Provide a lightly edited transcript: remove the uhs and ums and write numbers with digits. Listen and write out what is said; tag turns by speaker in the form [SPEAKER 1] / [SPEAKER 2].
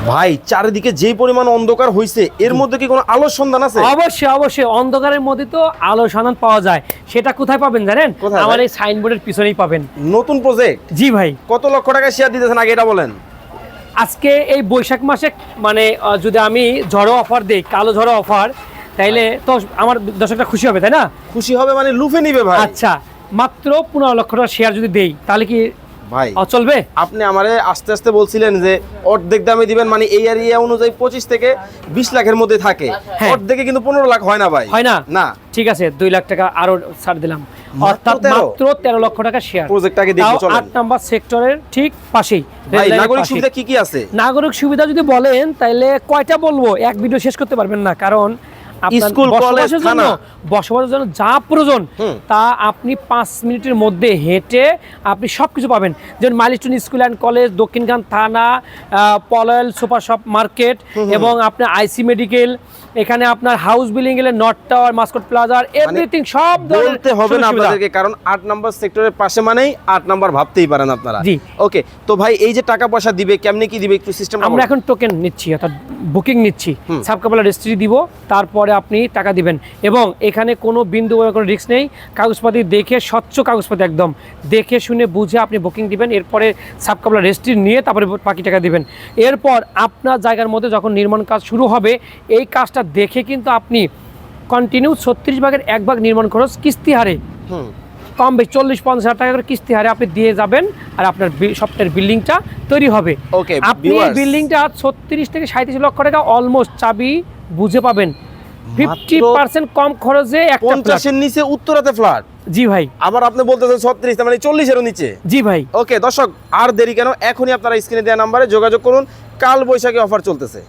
[SPEAKER 1] ভাই চারিদিকে যে পরিমাণ অন্ধকার হইছে এর মধ্যে কি কোনো আলোর সন্ধান আছে?
[SPEAKER 2] অবশ্যই অবশ্যই, অন্ধকারের মধ্যে তো আলোর সন্ধান পাওয়া যায়। সেটা কোথায় পাবেন জানেন?
[SPEAKER 1] কোথায়
[SPEAKER 2] আমার
[SPEAKER 1] ভাই?
[SPEAKER 2] এই সাইনবোর্ডের পিছনেই পাবেন।
[SPEAKER 1] নতুন প্রজেক্ট?
[SPEAKER 2] জি ভাই।
[SPEAKER 1] কত লক্ষ টাকা শেয়ার দিতেছেন আগে এটা বলেন।
[SPEAKER 2] আজকে এই বৈশাখ মাসে মানে যদি আমি ঝড়ো অফার দেই, কালো ঝড়ো অফার, তাইলে তো আমার দর্শকরা খুশি হবে, তাই না?
[SPEAKER 1] খুশি হবে মানে লুফে নিবে ভাই।
[SPEAKER 2] আচ্ছা, মাত্র 15 লক্ষ টাকা শেয়ার যদি দেই তাহলে কি
[SPEAKER 1] ভাই
[SPEAKER 2] চলবে?
[SPEAKER 1] আপনি আমারে আস্তে আস্তে বলছিলেন যে অর্ধেক দামে দিবেন, মানে এই এরিয়া অনুযায়ী 25 থেকে 20 লাখের মধ্যে থাকে,
[SPEAKER 2] হ্যাঁ।
[SPEAKER 1] অর্ধেকে কিন্তু 15 লাখ হয় না ভাই।
[SPEAKER 2] হয় না?
[SPEAKER 1] না,
[SPEAKER 2] ঠিক আছে, 2 লাখ টাকা আরো ছাড় দিলাম, অর্থাৎ মাত্র 13 লক্ষ টাকা শেয়ার।
[SPEAKER 1] প্রজেক্টটাকে দেখি চলেন।
[SPEAKER 2] 8 নাম্বার সেক্টরের ঠিক পাশেই।
[SPEAKER 1] ভাই নাগরিক সুবিধা কি কি আছে?
[SPEAKER 2] নাগরিক সুবিধা যদি বলেন তাহলে কয়টা বলবো, এক ভিডিও শেষ করতে পারবেন না, কারণ আপনার
[SPEAKER 1] স্কুল, কলেজ, থানা,
[SPEAKER 2] বসবাসের জন্য যা প্রয়োজন তা আপনি 5 মিনিটের মধ্যে হেঁটে আপনি সবকিছু পাবেন। যেমন milestone school and college, Dakshinkhan থানা, পলয়েল সুপার শপ মার্কেট, এবং আপনার আইসি মেডিকেল, এখানে আপনার হাউস বিল্ডিং এর north tower, Mascot plaza, everything সব
[SPEAKER 1] বলতে হবে না আপনাদেরকে, কারণ 8 নাম্বার সেক্টরের পাশে মানেই 8 নাম্বার ভাবতেই পারেন আপনারা।
[SPEAKER 2] জি।
[SPEAKER 1] ওকে, তো ভাই এই যে টাকা পয়সা দিবে কেমনে কি দিবে একটু সিস্টেম?
[SPEAKER 2] আমরা এখন টোকেন নিচ্ছি, অর্থাৎ বুকিং নিচ্ছি, সাবকাপলা রেজিস্ট্রি দিব, তারপরে আপনি টাকা দিবেন। এবং এখানে কোনো বিন্দু কোনো রিস্ক নেই, কাগজপাতি দেখে, স্বচ্ছ কাগজপাতি একদম দেখে শুনে বুঝে আপনি বুকিং দিবেন, এরপরে সাবকাপলা রেজিস্ট্রি নিয়ে তারপরে বাকি টাকা দিবেন। এরপর আপনার জায়গার মধ্যে যখন নির্মাণ কাজ শুরু হবে, এই কাজটা দেখে কিন্তু আপনি কন্টিনিউ 36 ভাগের 1 ভাগ নির্মাণ খরচ কিস্তি হারে, কম বেশি 40-50 হাজার টাকা করে কিস্তি হারে আপনি দিয়ে যাবেন, আর আপনার সফটওয়্যার বিল্ডিংটা তৈরি হবে।
[SPEAKER 1] ওকে,
[SPEAKER 2] আপনি এই বিল্ডিংটা 36 থেকে 37 লক্ষ টাকা অলমোস্ট চাবি বুঝে পাবেন, 50% কম খরচে একটা
[SPEAKER 1] 50 এর নিচে উত্তরাতে ফ্ল্যাট।
[SPEAKER 2] জি ভাই।
[SPEAKER 1] আবার আপনি বলতেছেন 36, মানে 40 এর নিচে।
[SPEAKER 2] জি ভাই।
[SPEAKER 1] ওকে দর্শক, আর দেরি কেন, এখনই আপনারা স্ক্রিনে দেওয়া নম্বরে যোগাযোগ করুন, কাল বৈশাখী অফার চলতেছে।